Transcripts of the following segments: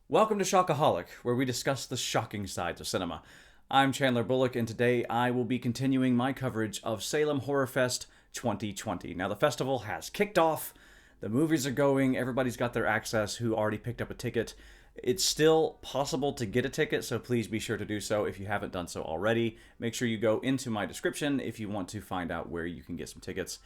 Welcome to Shockaholic, where we discuss the shocking sides of cinema. I'm Chandler Bullock, and today I will be continuing my coverage of Salem Horror Fest 2020. Now, the festival has kicked off, the movies are going, everybody's got their access who already picked up a ticket. It's still possible to get a ticket, so please be sure to do so if you haven't done so already. Make sure you go into my description if you want to find out where you can get some tickets.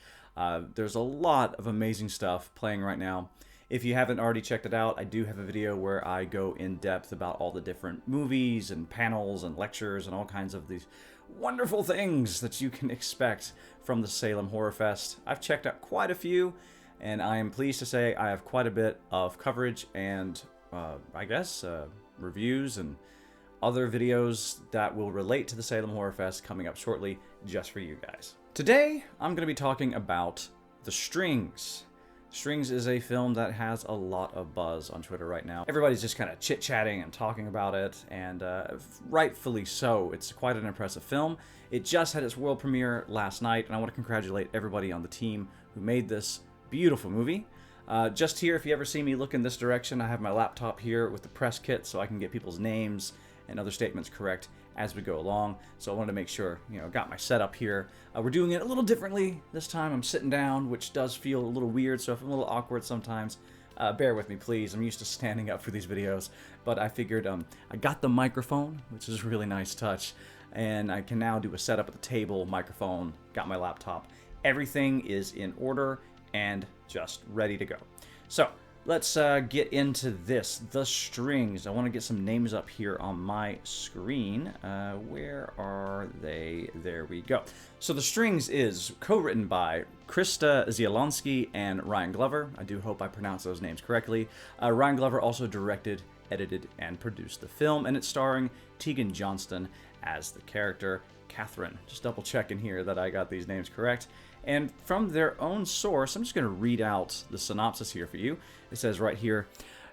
There's a lot of amazing stuff playing right now. If you haven't already checked it out, I do have a video where I go in depth about all the different movies and panels and lectures and all kinds of these wonderful things that you can expect from the Salem Horror Fest. I've checked out quite a few, and I am pleased to say I have quite a bit of coverage and, reviews and other videos that will relate to the Salem Horror Fest coming up shortly just for you guys. Today, I'm going to be talking about The Strings. Strings is a film that has a lot of buzz on Twitter right now. Everybody's just kind of chit-chatting and talking about it, and rightfully so. It's quite an impressive film. It just had its world premiere last night, and I want to congratulate everybody on the team who made this beautiful movie. Just here, if you ever see me look in this direction, I have my laptop here with the press kit so I can get people's names and other statements correct as we go along. So I wanted to make sure, got my setup here. We're doing it a little differently this time. I'm sitting down, which does feel a little weird, so if I'm a little awkward sometimes, bear with me, please. I'm used to standing up for these videos, but I figured I got the microphone, which is a really nice touch, and I can now do a setup at the table, microphone, got my laptop. Everything is in order and just ready to go. So let's get into this. The Strings. I want to get some names up here on my screen. Where are they? There we go. So The Strings is co-written by Krista Dzialoszynski and Ryan Glover. I do hope I pronounced those names correctly. Ryan Glover also directed, edited, and produced the film, and it's starring Teagan Johnston as the character Catherine. Just double checking here that I got these names correct. And from their own source, I'm just going to read out the synopsis here for you. It says right here,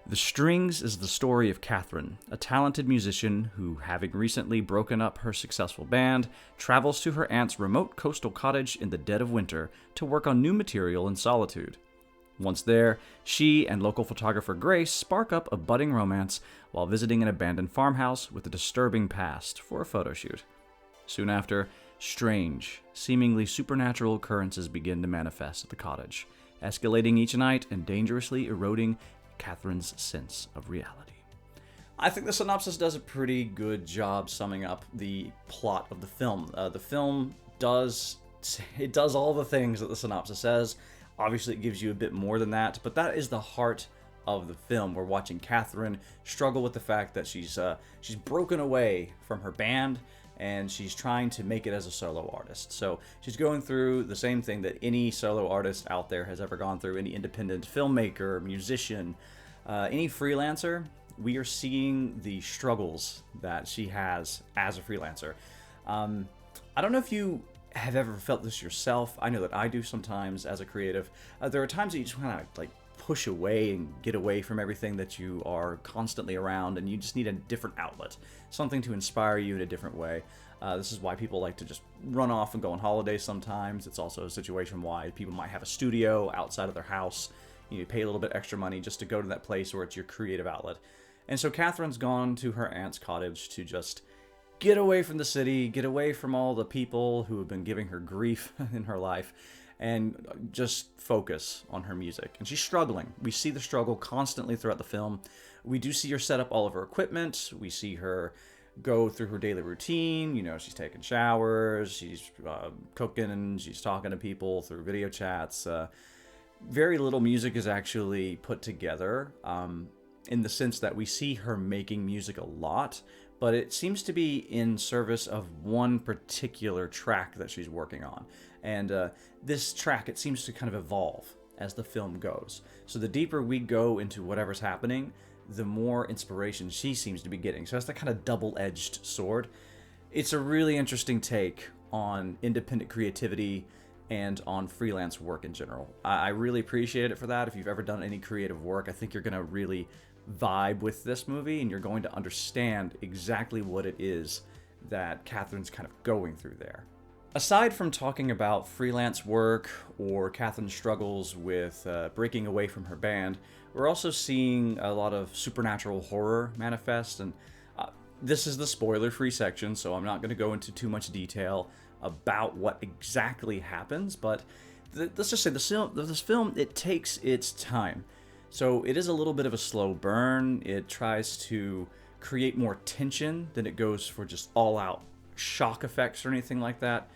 "The Strings is the story of Catherine, a talented musician who, having recently broken up her successful band, travels to her aunt's remote coastal cottage in the dead of winter to work on new material in solitude. Once there, she and local photographer Grace spark up a budding romance while visiting an abandoned farmhouse with a disturbing past for a photo shoot. Soon after, strange, seemingly supernatural occurrences begin to manifest at the cottage, escalating each night and dangerously eroding Catherine's sense of reality." I think the synopsis does a pretty good job summing up the plot of the film. The film does all the things that the synopsis says. Obviously, it gives you a bit more than that, but that is the heart of the film. We're watching Catherine struggle with the fact that she's broken away from her band, and she's trying to make it as a solo artist. So she's going through the same thing that any solo artist out there has ever gone through, any independent filmmaker, musician, any freelancer. We are seeing the struggles that she has as a freelancer. I don't know if you have ever felt this yourself. I know that I do sometimes as a creative. There are times that you just kind of push away and get away from everything that you are constantly around, and you just need a different outlet, something to inspire you in a different way. This is why people like to just run off and go on holidays sometimes. It's also a situation why people might have a studio outside of their house. You pay a little bit extra money just to go to that place where it's your creative outlet. And so Catherine's gone to her aunt's cottage to just get away from the city, get away from all the people who have been giving her grief in her life, and just focus on her music. And she's struggling. We see the struggle constantly throughout the film. We do see her set up all of her equipment. We see her go through her daily routine. She's taking showers, she's cooking, and she's talking to people through video chats. Very little music is actually put together in the sense that we see her making music a lot, but it seems to be in service of one particular track that she's working on. And this track, it seems to kind of evolve as the film goes. So the deeper we go into whatever's happening, the more inspiration she seems to be getting. So that's that kind of double-edged sword. It's a really interesting take on independent creativity and on freelance work in general. I really appreciate it for that. If you've ever done any creative work, I think you're going to really vibe with this movie, and you're going to understand exactly what it is that Catherine's kind of going through there. Aside from talking about freelance work or Catherine's struggles with breaking away from her band, we're also seeing a lot of supernatural horror manifest, and this is the spoiler-free section, so I'm not going to go into too much detail about what exactly happens, but let's just say this film, it takes its time. So it is a little bit of a slow burn. It tries to create more tension than it goes for just all-out shock effects or anything like that.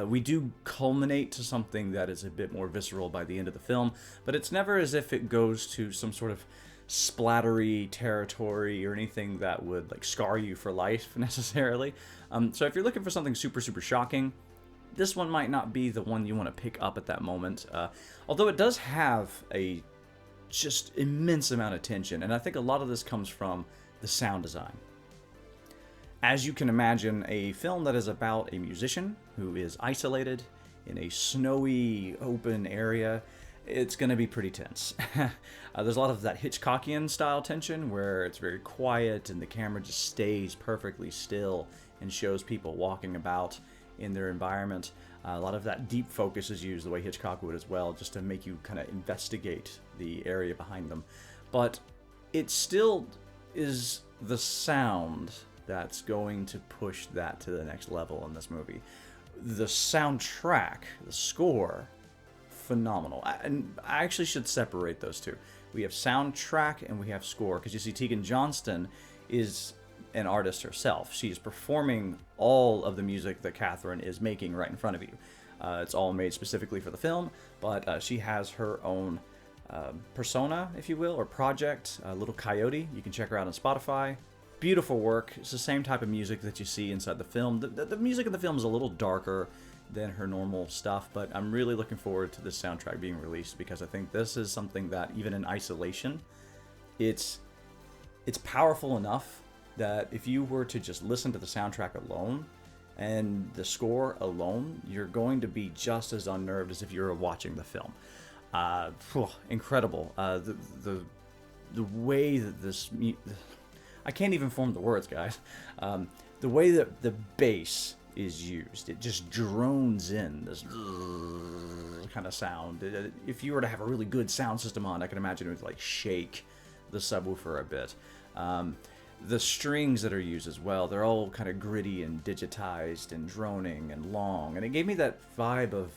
We do culminate to something that is a bit more visceral by the end of the film, but it's never as if it goes to some sort of splattery territory or anything that would like scar you for life necessarily. So if you're looking for something super, super shocking, this one might not be the one you want to pick up at that moment. Although it does have a just immense amount of tension, and I think a lot of this comes from the sound design. As you can imagine, a film that is about a musician who is isolated in a snowy, open area, it's going to be pretty tense. There's a lot of that Hitchcockian style tension where it's very quiet and the camera just stays perfectly still and shows people walking about in their environment. A lot of that deep focus is used the way Hitchcock would as well, just to make you kind of investigate the area behind them. But it still is the sound that's going to push that to the next level in this movie. The soundtrack, the score, phenomenal. And I actually should separate those two. We have soundtrack and we have score, because you see Teagan Johnston is an artist herself. She is performing all of the music that Catherine is making right in front of you. It's all made specifically for the film, but she has her own persona, if you will, or project, Little Coyote. You can check her out on Spotify. Beautiful work. It's the same type of music that you see inside the film. The music in the film is a little darker than her normal stuff, but I'm really looking forward to this soundtrack being released, because I think this is something that, even in isolation, it's powerful enough that if you were to just listen to the soundtrack alone and the score alone, you're going to be just as unnerved as if you were watching the film. Incredible. The way that this... I can't even form the words, guys. The way that the bass is used, it just drones in this kind of sound. If you were to have a really good sound system on, I can imagine it would like shake the subwoofer a bit. The strings that are used as well, they're all kind of gritty and digitized and droning and long, and it gave me that vibe of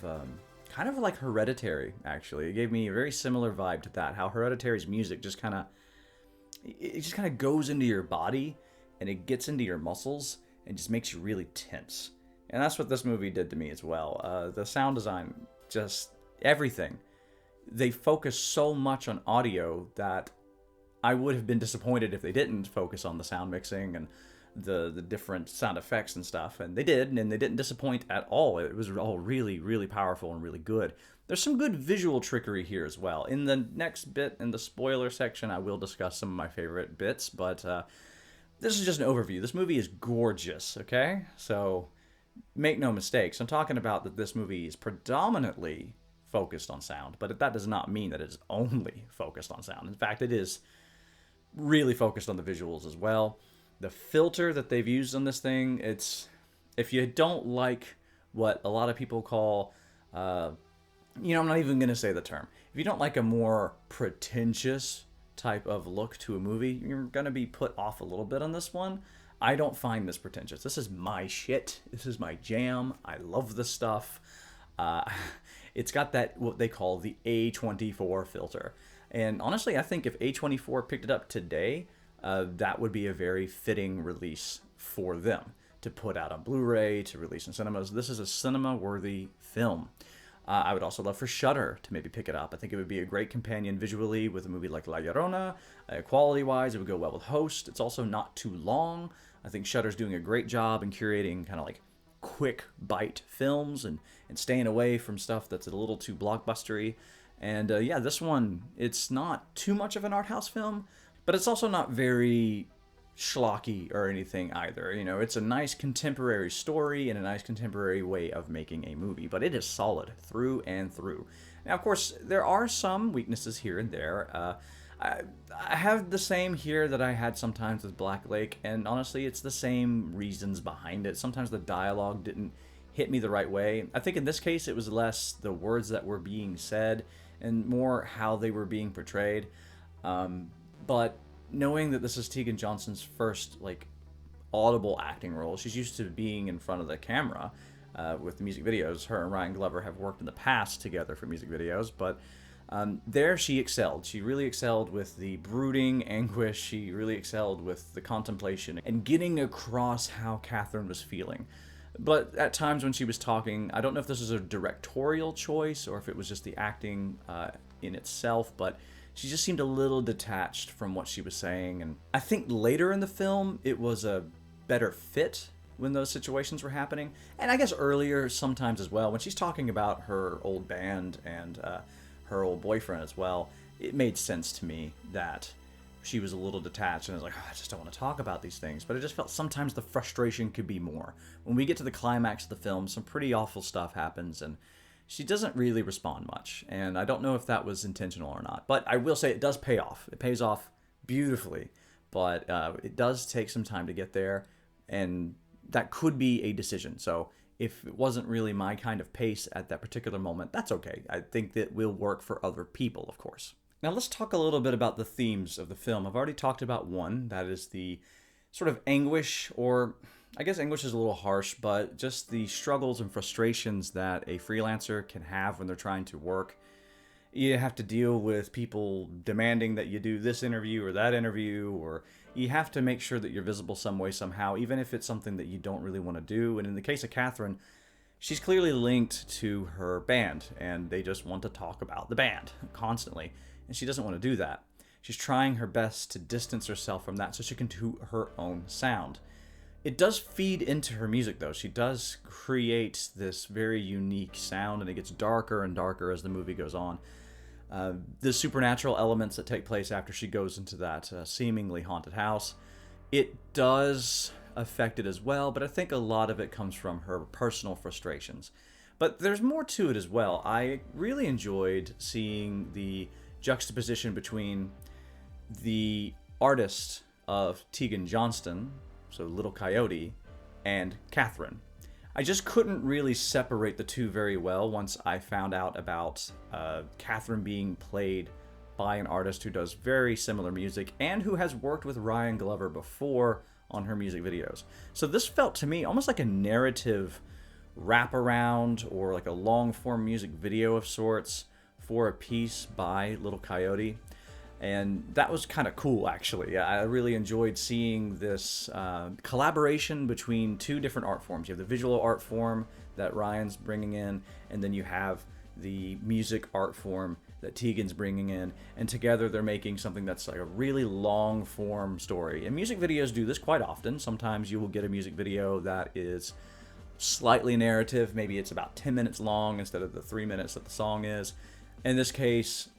kind of like Hereditary, actually. It gave me a very similar vibe to that, how Hereditary's music just kind of goes into your body and it gets into your muscles and just makes you really tense. And that's what this movie did to me as well. The sound design, just everything. They focus so much on audio that I would have been disappointed if they didn't focus on the sound mixing and the different sound effects and stuff. And they did, and they didn't disappoint at all. It was all really, really powerful and really good. There's some good visual trickery here as well. In the next bit, in the spoiler section, I will discuss some of my favorite bits, but this is just an overview. This movie is gorgeous, okay? So make no mistakes. I'm talking about that this movie is predominantly focused on sound, but that does not mean that it is only focused on sound. In fact, it is really focused on the visuals as well. The filter that they've used on this thing, it's... If you don't like what a lot of people call... I'm not even going to say the term. If you don't like a more pretentious type of look to a movie, you're going to be put off a little bit on this one. I don't find this pretentious. This is my shit. This is my jam. I love this stuff. It's got that, what they call the A24 filter. And honestly, I think if A24 picked it up today, that would be a very fitting release for them to put out on Blu-ray, to release in cinemas. This is a cinema-worthy film. I would also love for Shudder to maybe pick it up. I think it would be a great companion visually with a movie like La Llorona. Quality-wise, it would go well with Host. It's also not too long. I think Shudder's doing a great job in curating kind of like quick bite films and staying away from stuff that's a little too blockbustery. And yeah, this one, it's not too much of an art house film, but it's also not very schlocky or anything either. You know, it's a nice contemporary story and a nice contemporary way of making a movie, but it is solid through and through. Now, of course, there are some weaknesses here and there. I have the same here that I had sometimes with Black Lake, and honestly, it's the same reasons behind it. Sometimes the dialogue didn't hit me the right way. I think in this case it was less the words that were being said and more how they were being portrayed. But knowing that this is Teagan Johnston's first like audible acting role, she's used to being in front of the camera with music videos. Her and Ryan Glover have worked in the past together for music videos, but there she excelled. She really excelled with the brooding anguish. She really excelled with the contemplation and getting across how Catherine was feeling. But at times when she was talking, I don't know if this is a directorial choice or if it was just the acting in itself, but she just seemed a little detached from what she was saying. And I think later in the film, it was a better fit when those situations were happening. And I guess earlier sometimes as well, when she's talking about her old band and her old boyfriend as well, it made sense to me that she was a little detached and I was like, oh, I just don't want to talk about these things. But I just felt sometimes the frustration could be more. When we get to the climax of the film, some pretty awful stuff happens and she doesn't really respond much. And I don't know if that was intentional or not. But I will say it does pay off. It pays off beautifully. But it does take some time to get there. And that could be a decision. So if it wasn't really my kind of pace at that particular moment, that's okay. I think that will work for other people, of course. Now let's talk a little bit about the themes of the film. I've already talked about one, that is the sort of anguish, or I guess anguish is a little harsh, but just the struggles and frustrations that a freelancer can have when they're trying to work. You have to deal with people demanding that you do this interview or that interview, or you have to make sure that you're visible some way, somehow, even if it's something that you don't really want to do. And in the case of Catherine, she's clearly linked to her band, and they just want to talk about the band constantly. And she doesn't want to do that. She's trying her best to distance herself from that so she can do her own sound. It does feed into her music, though. She does create this very unique sound, and it gets darker and darker as the movie goes on. The supernatural elements that take place after she goes into that seemingly haunted house, it does affect it as well, but I think a lot of it comes from her personal frustrations. But there's more to it as well. I really enjoyed seeing the juxtaposition between the artist of Teagan Johnston, so Little Coyote, and Catherine. I just couldn't really separate the two very well once I found out about Catherine being played by an artist who does very similar music and who has worked with Ryan Glover before on her music videos. So this felt to me almost like a narrative wraparound or like a long-form music video of sorts for a piece by Little Coyote. And that was kind of cool, actually. I really enjoyed seeing this collaboration between two different art forms. You have the visual art form that Ryan's bringing in, and then you have the music art form that Teagan's bringing in, and together they're making something that's like a really long form story. And music videos do this quite often. Sometimes you will get a music video that is slightly narrative. Maybe it's about 10 minutes long instead of the 3 minutes that the song is. In this case,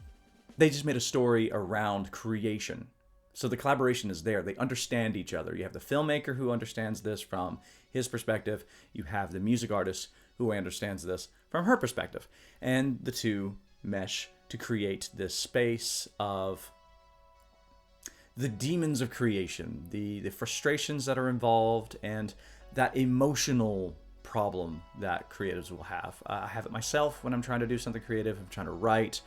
they just made a story around creation. So the collaboration is there. They understand each other. You have the filmmaker who understands this from his perspective. You have the music artist who understands this from her perspective. And the two mesh to create this space of the demons of creation, the frustrations that are involved, and that emotional problem that creatives will have. I have it myself when I'm trying to do something creative. I'm trying to write.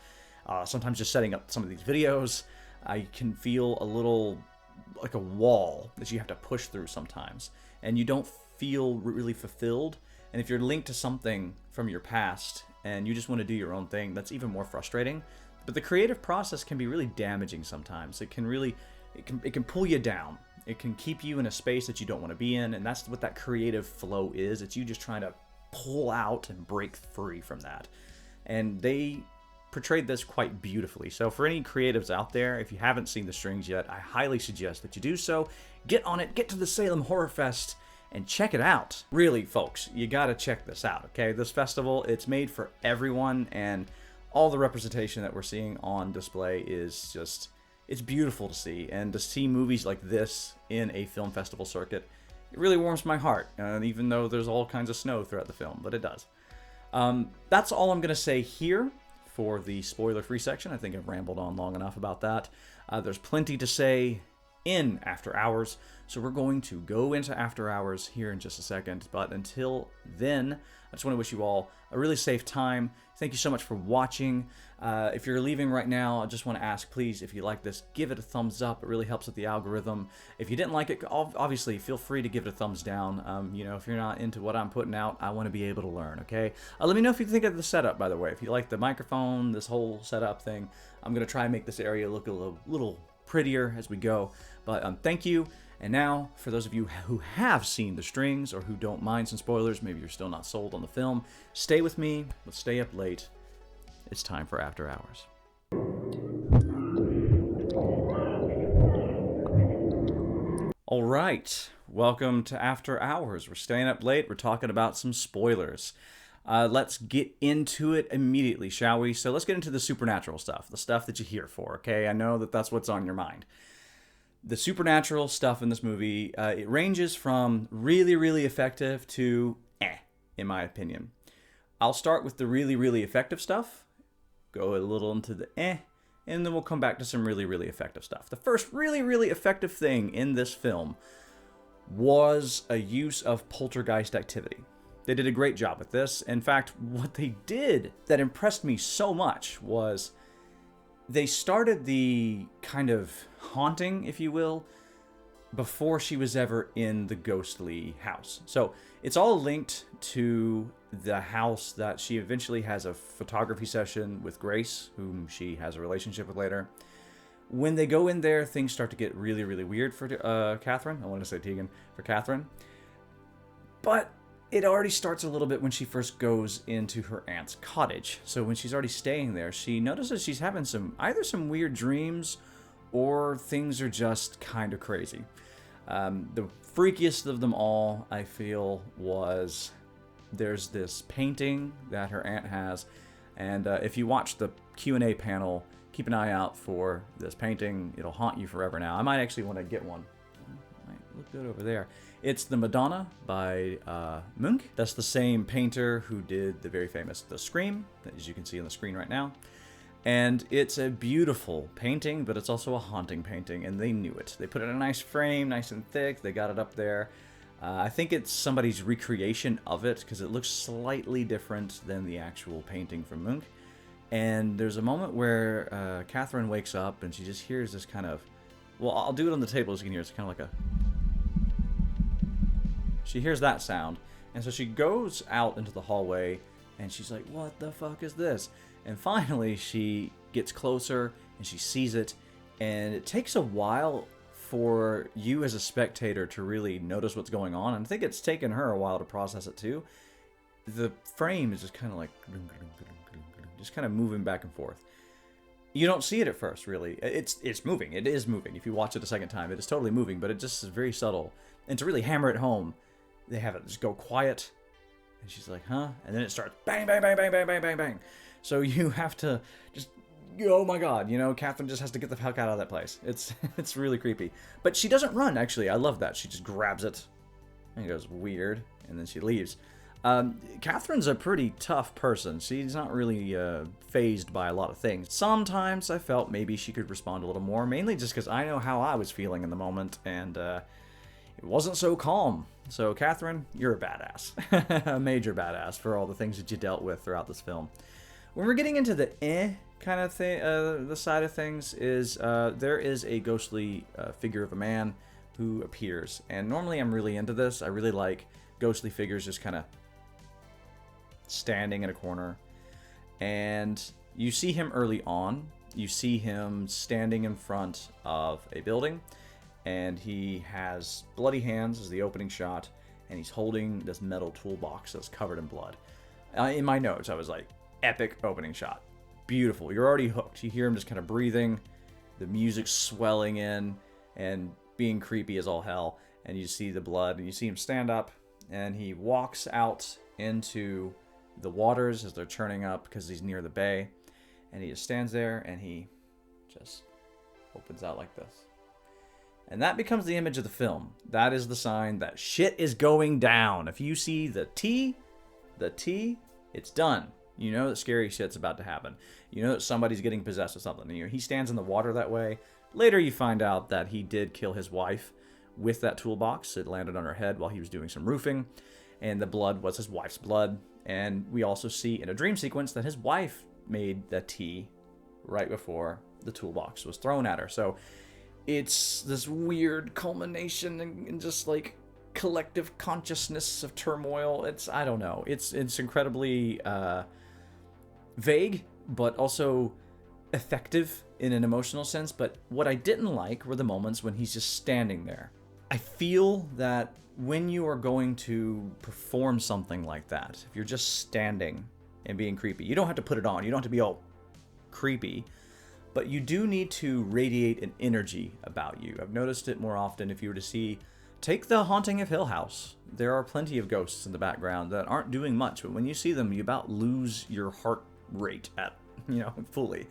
Sometimes just setting up some of these videos, I can feel a little like a wall that you have to push through sometimes. And you don't feel really fulfilled. And if you're linked to something from your past and you just want to do your own thing, that's even more frustrating. But the creative process can be really damaging sometimes. It can pull you down. It can keep you in a space that you don't want to be in. And that's what that creative flow is. It's you just trying to pull out and break free from that. And they portrayed this quite beautifully. So for any creatives out there, if you haven't seen The Strings yet, I highly suggest that you do so. Get on it, get to the Salem Horror Fest, and check it out. Really, folks, you gotta check this out, okay? This festival, it's made for everyone, and all the representation that we're seeing on display is just, it's beautiful to see. And to see movies like this in a film festival circuit, it really warms my heart, even though there's all kinds of snow throughout the film, but it does. That's all I'm gonna say here for the spoiler-free section. I think I've rambled on long enough about that. There's plenty to say in After Hours. So we're going to go into After Hours here in just a second. But until then, I just want to wish you all a really safe time. Thank you so much for watching. If you're leaving right now, I just want to ask, please, if you like this, give it a thumbs up. It really helps with the algorithm. If you didn't like it, obviously, feel free to give it a thumbs down. You know, if you're not into what I'm putting out, I want to be able to learn, okay? Let me know if you think of the setup, by the way. If you like the microphone, this whole setup thing, I'm going to try and make this area look a little prettier as we go. But thank you. And now, for those of you who have seen The Strings or who don't mind some spoilers, maybe you're still not sold on the film, stay with me. Let's stay up late. It's time for After Hours. All right, welcome to After Hours. We're staying up late. We're talking about some spoilers. Let's get into it immediately, shall we? So let's get into the supernatural stuff, the stuff that you're here for, okay? I know that that's what's on your mind. The supernatural stuff in this movie, it ranges from really, really effective to in my opinion. I'll start with the really, really effective stuff, go a little into the and then we'll come back to some really, really effective stuff. The first really, really effective thing in this film was a use of poltergeist activity. They did a great job with this. In fact, what they did that impressed me so much was they started the kind of haunting, if you will, before she was ever in the ghostly house. So it's all linked to the house that she eventually has a photography session with Grace, whom she has a relationship with later. When they go in there, things start to get really, really weird for Catherine. I want to say Teagan, for Catherine. But it already starts a little bit when she first goes into her aunt's cottage. So when she's already staying there, she notices she's having either some weird dreams or things are just kind of crazy. The freakiest of them all, I feel, was there's this painting that her aunt has. And if you watch the Q&A panel, keep an eye out for this painting. It'll haunt you forever now. I might actually want to get one. It might look good over there. It's the Madonna by Munch. That's the same painter who did the very famous The Scream, as you can see on the screen right now. And it's a beautiful painting, but it's also a haunting painting, and they knew it. They put it in a nice frame, nice and thick. They got it up there. I think it's somebody's recreation of it, because it looks slightly different than the actual painting from Munch. And there's a moment where Catherine wakes up, and she just hears this kind of... Well, I'll do it on the table as you can hear. It's kind of like a... She hears that sound, and so she goes out into the hallway, and she's like, what the fuck is this? And finally, she gets closer, and she sees it, and it takes a while for you as a spectator to really notice what's going on, and I think it's taken her a while to process it too. The frame is just kind of like, just kind of moving back and forth. You don't see it at first, really. It's moving. It is moving. If you watch it a second time, it is totally moving, but it just is very subtle. And to really hammer it home, they have it just go quiet, and she's like, huh? And then it starts bang, bang, bang, bang, bang, bang, bang, bang. So you have to just, oh my god, you know, Catherine just has to get the fuck out of that place. It's really creepy. But she doesn't run, actually. I love that. She just grabs it and goes, weird, and then she leaves. Catherine's a pretty tough person. She's not really fazed by a lot of things. Sometimes I felt maybe she could respond a little more, mainly just because I know how I was feeling in the moment, and it wasn't so calm. So, Catherine, you're a badass. A major badass for all the things that you dealt with throughout this film. When we're getting into the kind of thing, the side of things is there is a ghostly figure of a man who appears. And normally I'm really into this. I really like ghostly figures just kind of standing in a corner. And you see him early on. You see him standing in front of a building. And he has bloody hands as the opening shot. And he's holding this metal toolbox that's covered in blood. In my notes, I was like, epic opening shot. Beautiful. You're already hooked. You hear him just kind of breathing. The music's swelling in and being creepy as all hell. And you see the blood. And you see him stand up. And he walks out into the waters as they're churning up because he's near the bay. And he just stands there and he just opens out like this. And that becomes the image of the film. That is the sign that shit is going down. If you see the T, it's done. You know that scary shit's about to happen. You know that somebody's getting possessed with something. You know, he stands in the water that way. Later you find out that he did kill his wife with that toolbox. It landed on her head while he was doing some roofing, and the blood was his wife's blood. And we also see in a dream sequence that his wife made the tea right before the toolbox was thrown at her. So it's this weird culmination and just like collective consciousness of turmoil. I don't know. It's incredibly vague, but also effective in an emotional sense. But what I didn't like were the moments when he's just standing there. I feel that when you are going to perform something like that, if you're just standing and being creepy, you don't have to put it on. You don't have to be all creepy, but you do need to radiate an energy about you. I've noticed it more often if you were to take The Haunting of Hill House. There are plenty of ghosts in the background that aren't doing much, but when you see them, you about lose your heart rate fully.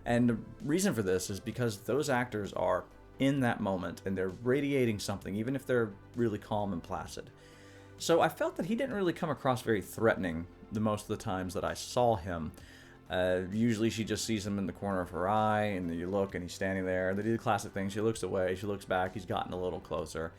And the reason for this is because those actors are in that moment and they're radiating something, even if they're really calm and placid. So I felt that he didn't really come across very threatening the most of the times that I saw him. Usually she just sees him in the corner of her eye, and then you look and he's standing there. They do the classic thing. She looks away, she looks back, he's gotten a little closer.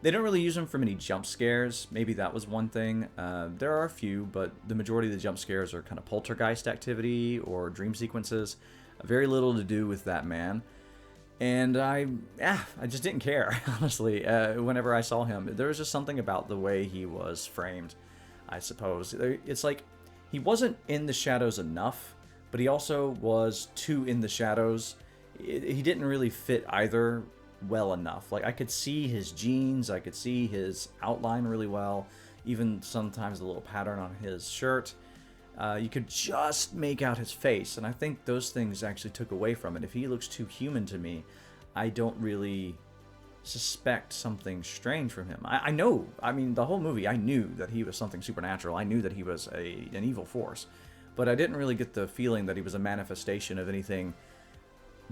They don't really use him for many jump scares. Maybe that was one thing. There are a few, but the majority of the jump scares are kind of poltergeist activity or dream sequences. Very little to do with that man. And I just didn't care, honestly, whenever I saw him. There was just something about the way he was framed, I suppose. It's like he wasn't in the shadows enough, but he also was too in the shadows. He didn't really fit either well enough. Like, I could see his jeans, I could see his outline really well, even sometimes the little pattern on his shirt. You could just make out his face, and I think those things actually took away from it. If he looks too human to me, I don't really suspect something strange from him. I know, the whole movie, I knew that he was something supernatural. I knew that he was an evil force, but I didn't really get the feeling that he was a manifestation of anything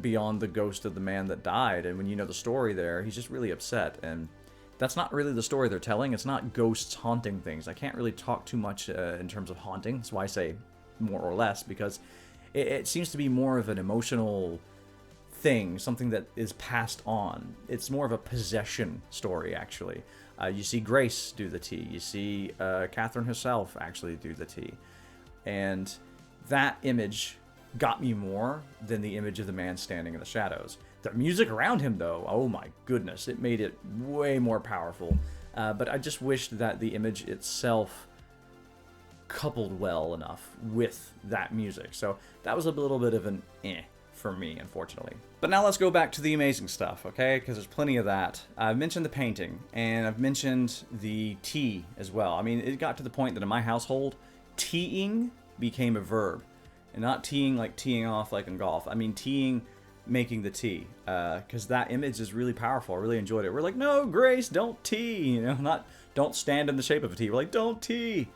beyond the ghost of the man that died. And when you know the story there, he's just really upset, and that's not really the story they're telling. It's not ghosts haunting things. I can't really talk too much in terms of haunting. That's why I say more or less, because it seems to be more of an emotional thing, something that is passed on. It's more of a possession story, actually. You see Grace do the tea. You see Catherine herself actually do the tea. And that image got me more than the image of the man standing in the shadows. The music around him, though, oh my goodness, it made it way more powerful. But I just wished that the image itself coupled well enough with that music. So that was a little bit of an for me, unfortunately. But now let's go back to the amazing stuff, okay? Because there's plenty of that. I've mentioned the painting, and I've mentioned the tea as well. It got to the point that in my household, teeing became a verb. And not teeing like teeing off like in golf. Teeing, making the tea, because that image is really powerful. I really enjoyed it. We're like, no, Grace, don't tee, not don't stand in the shape of a T. We're like, don't tee.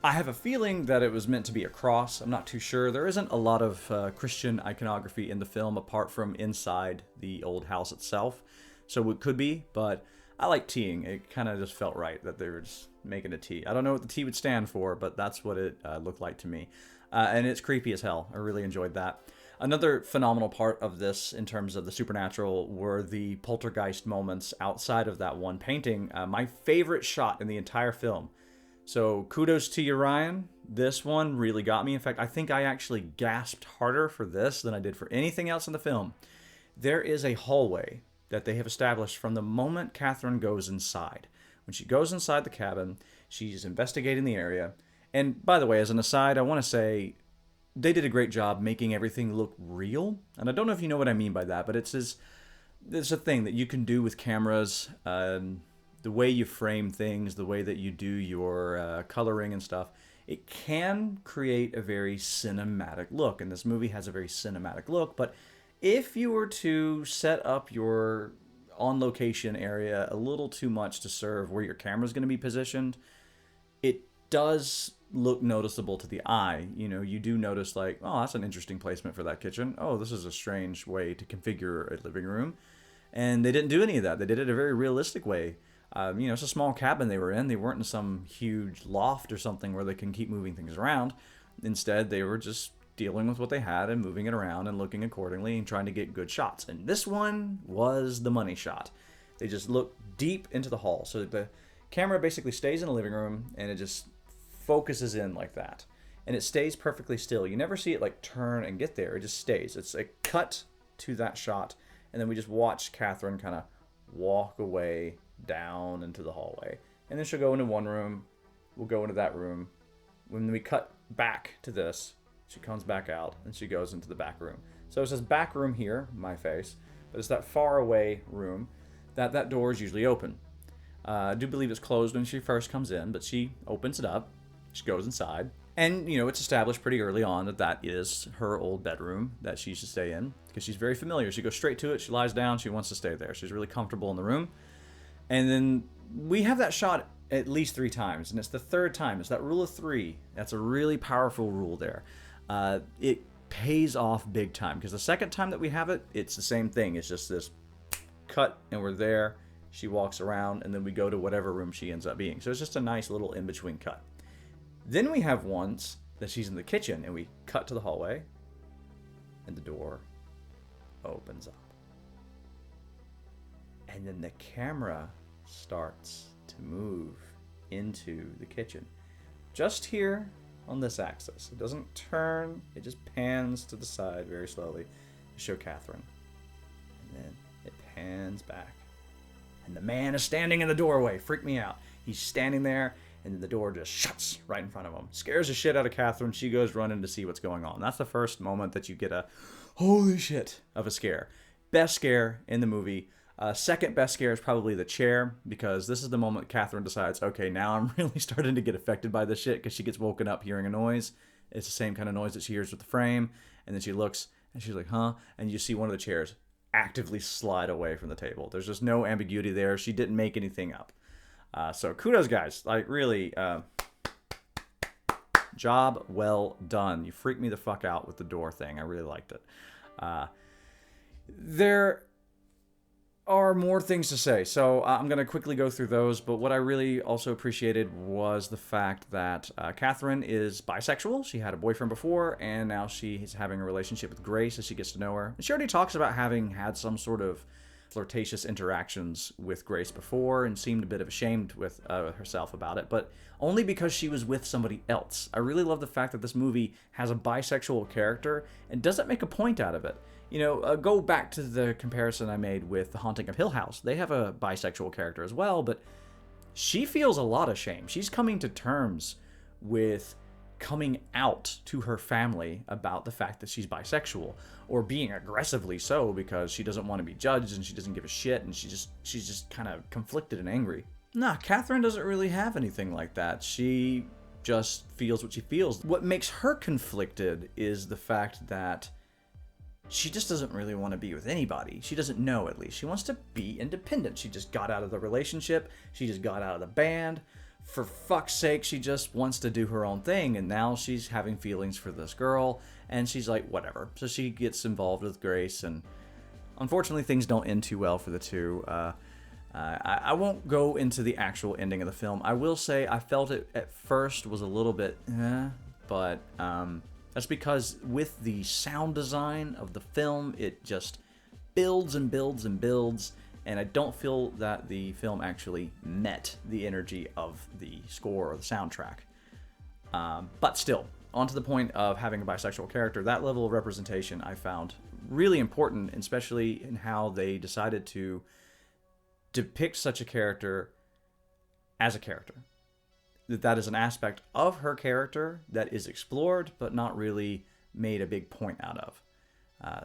I have a feeling that it was meant to be a cross. I'm not too sure. There isn't a lot of Christian iconography in the film apart from inside the old house itself, so it could be, but I like teeing. It kind of just felt right that they were just making a T. I don't know what the T would stand for, but that's what it looked like to me. And it's creepy as hell. I really enjoyed that. Another phenomenal part of this in terms of the supernatural were the poltergeist moments outside of that one painting. My favorite shot in the entire film. So kudos to you, Ryan. This one really got me. In fact, I think I actually gasped harder for this than I did for anything else in the film. There is a hallway that they have established from the moment Catherine goes inside. When she goes inside the cabin, she's investigating the area. And by the way, as an aside, I want to say they did a great job making everything look real. And I don't know if you know what I mean by that, but it's a thing that you can do with cameras. The way you frame things, the way that you do your coloring and stuff, it can create a very cinematic look. And this movie has a very cinematic look. But if you were to set up your on-location area a little too much to serve where your camera's going to be positioned, it does look noticeable to the eye. You do notice like, oh, that's an interesting placement for that kitchen. Oh, this is a strange way to configure a living room. And they didn't do any of that. They did it a very realistic way. It's a small cabin they were in. They weren't in some huge loft or something where they can keep moving things around. Instead, they were just dealing with what they had and moving it around and looking accordingly and trying to get good shots. And this one was the money shot. They just look deep into the hall. So the camera basically stays in the living room and it just focuses in like that. And it stays perfectly still. You never see it like turn and get there. It just stays. It's a cut to that shot. And then we just watch Catherine kind of walk away down into the hallway. And then she'll go into one room. We'll go into that room. When we cut back to this, she comes back out and she goes into the back room. So it says back room here, my face. But it's that far away room that door is usually open. I do believe it's closed when she first comes in, but she opens it up. She goes inside. And, you know, it's established pretty early on that that is her old bedroom that she should stay in because she's very familiar. She goes straight to it. She lies down. She wants to stay there. She's really comfortable in the room. And then we have that shot at least 3 times, and it's the 3rd time. It's that rule of 3. That's a really powerful rule there. It pays off big time because the 2nd time that we have it, it's the same thing. It's just this cut, and we're there. She walks around, and then we go to whatever room she ends up being. So it's just a nice little in-between cut. Then we have ones that she's in the kitchen, and we cut to the hallway, and the door opens up. And then the camera starts to move into the kitchen. Just here on this axis. It doesn't turn, it just pans to the side very slowly to show Catherine. And then it pans back. And the man is standing in the doorway. Freaked me out. He's standing there, and then the door just shuts right in front of him. Scares the shit out of Catherine. She goes running to see what's going on. That's the first moment that you get a holy shit of a scare. Best scare in the movie. Second best scare is probably the chair, because this is the moment Catherine decides, okay, now I'm really starting to get affected by this shit, because she gets woken up hearing a noise. It's the same kind of noise that she hears with the frame, and then she looks, and she's like, huh? And you see one of the chairs actively slide away from the table. There's just no ambiguity there. She didn't make anything up. So kudos, guys. Like, really, job well done. You freaked me the fuck out with the door thing. I really liked it. There are more things to say, so I'm going to quickly go through those, but what I really also appreciated was the fact that Catherine is bisexual. She had a boyfriend before, and now she's having a relationship with Grace as she gets to know her. And she already talks about having had some sort of flirtatious interactions with Grace before and seemed a bit of ashamed with herself about it, but only because she was with somebody else. I really love the fact that this movie has a bisexual character and doesn't make a point out of it. You know, go back to the comparison I made with The Haunting of Hill House. They have a bisexual character as well, but she feels a lot of shame. She's coming to terms with coming out to her family about the fact that she's bisexual, or being aggressively so because she doesn't want to be judged and she doesn't give a shit, and she's just kind of conflicted and angry. Nah, Catherine doesn't really have anything like that. She just feels what she feels. What makes her conflicted is the fact that she just doesn't really want to be with anybody. She doesn't know, at least. She wants to be independent. She just got out of the relationship. She just got out of the band. For fuck's sake, she just wants to do her own thing, and now she's having feelings for this girl, and she's like, whatever. So she gets involved with Grace, and unfortunately things don't end too well for the two. I won't go into the actual ending of the film. I will say I felt it at first was a little bit, but that's because with the sound design of the film, it just builds and builds and builds, and I don't feel that the film actually met the energy of the score or the soundtrack. But still, on to the point of having a bisexual character, that level of representation I found really important, especially in how they decided to depict such a character as a character. That is an aspect of her character that is explored, but not really made a big point out of.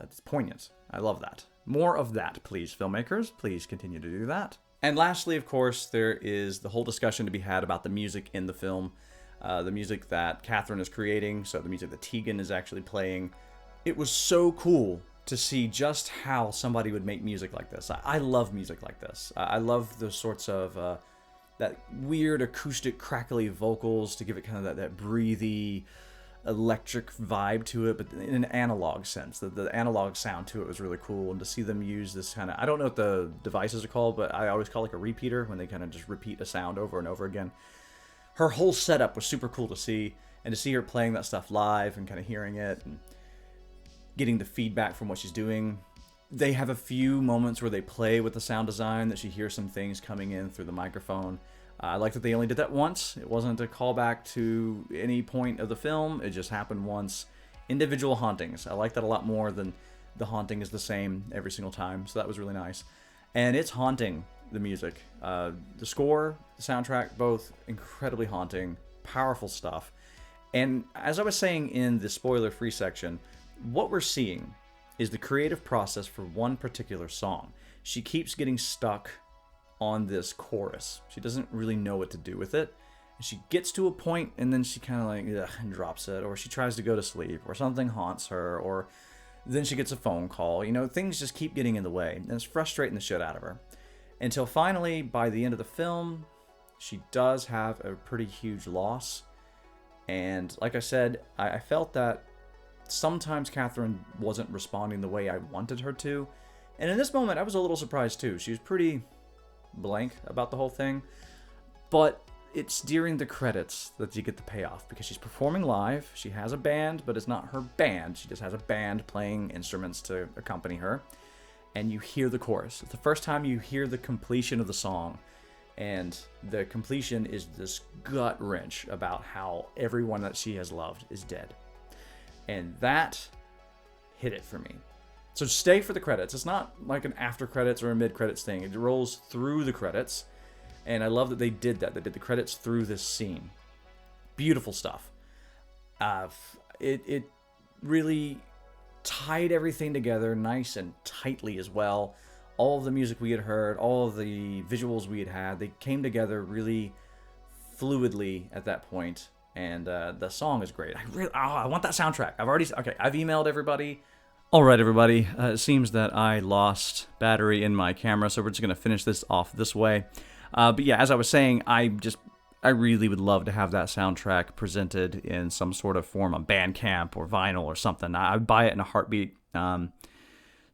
It's poignant. I love that. More of that, please, filmmakers. Please continue to do that. And lastly, of course, there is the whole discussion to be had about the music in the film. The music that Catherine is creating, so the music that Teagan is actually playing. It was so cool to see just how somebody would make music like this. I love music like this. I love the sorts of that weird acoustic crackly vocals to give it kind of that breathy electric vibe to it, but in an analog sense. The analog sound to it was really cool, and to see them use this kind of, I don't know what the devices are called, but I always call it like a repeater, when they kind of just repeat a sound over and over again. her whole setup was super cool to see, and to see her playing that stuff live and kind of hearing it and getting the feedback from what she's doing. They have a few moments where they play with the sound design, that she hears some things coming in through the microphone. I like that they only did that once. It wasn't a callback to any point of the film. It just happened once. Individual hauntings. I like that a lot more than the haunting is the same every single time. So that was really nice. And it's haunting, the music. The score, the soundtrack, both incredibly haunting, powerful stuff. And as I was saying in the spoiler-free section, what we're seeing is the creative process for one particular song. She keeps getting stuck on this chorus. She doesn't really know what to do with it. And she gets to a point and then she kind of like drops it, or she tries to go to sleep, or something haunts her, or then she gets a phone call. You know, things just keep getting in the way, and it's frustrating the shit out of her. Until finally, by the end of the film, she does have a pretty huge loss. And like I said, I felt that sometimes Catherine wasn't responding the way I wanted her to. And in this moment, I was a little surprised too. She was pretty blank about the whole thing. But it's during the credits that you get the payoff, because she's performing live. She has a band, but it's not her band. She just has a band playing instruments to accompany her. And you hear the chorus. It's the first time you hear the completion of the song. And the completion is this gut wrench about how everyone that she has loved is dead. And that hit it for me. So stay for the credits. It's not like an after credits or a mid credits thing. It rolls through the credits. And I love that they did that. They did the credits through this scene. Beautiful stuff. It really tied everything together nice and tightly as well. All of the music we had heard, all of the visuals we had had, they came together really fluidly at that point. And the song is great. I want that soundtrack. I've emailed everybody. All right, everybody. It seems that I lost battery in my camera, so we're just going to finish this off this way. But yeah, as I was saying, I really would love to have that soundtrack presented in some sort of form on Bandcamp or vinyl or something. I'd buy it in a heartbeat.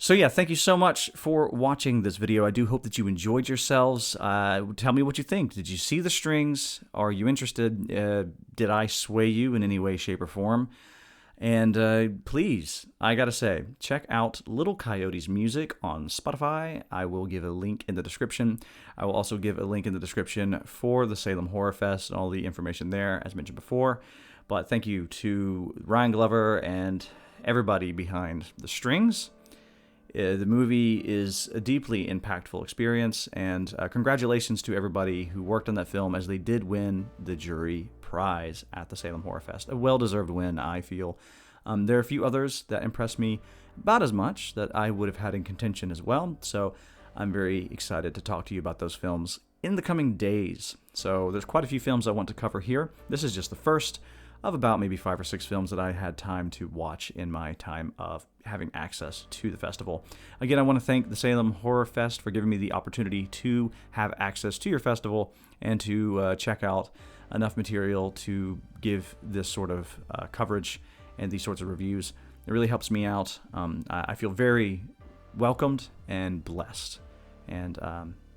So yeah, thank you so much for watching this video. I do hope that you enjoyed yourselves. Tell me what you think. Did you see the strings? Are you interested? Did I sway you in any way, shape, or form? And please, I gotta say, check out Little Coyote's music on Spotify. I will give a link in the description. I will also give a link in the description for the Salem Horror Fest and all the information there, as mentioned before. But thank you to Ryan Glover and everybody behind the strings. The movie is a deeply impactful experience, and congratulations to everybody who worked on that film, as they did win the jury prize at the Salem Horror Fest. A well-deserved win, I feel. There are a few others that impressed me about as much that I would have had in contention as well, so I'm very excited to talk to you about those films in the coming days. So there's quite a few films I want to cover here. This is just the first of about maybe 5 or 6 films that I had time to watch in my time of having access to the festival. Again, I want to thank the Salem Horror Fest for giving me the opportunity to have access to your festival and to check out enough material to give this sort of coverage and these sorts of reviews. It really helps me out. I feel very welcomed and blessed, and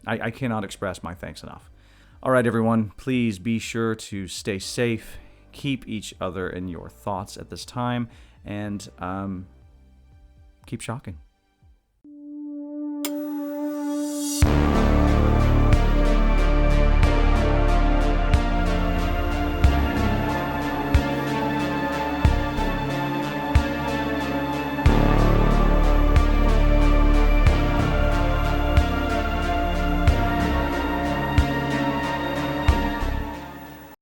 I cannot express my thanks enough. All right, everyone, please be sure to stay safe. Keep each other in your thoughts at this time, and keep shocking.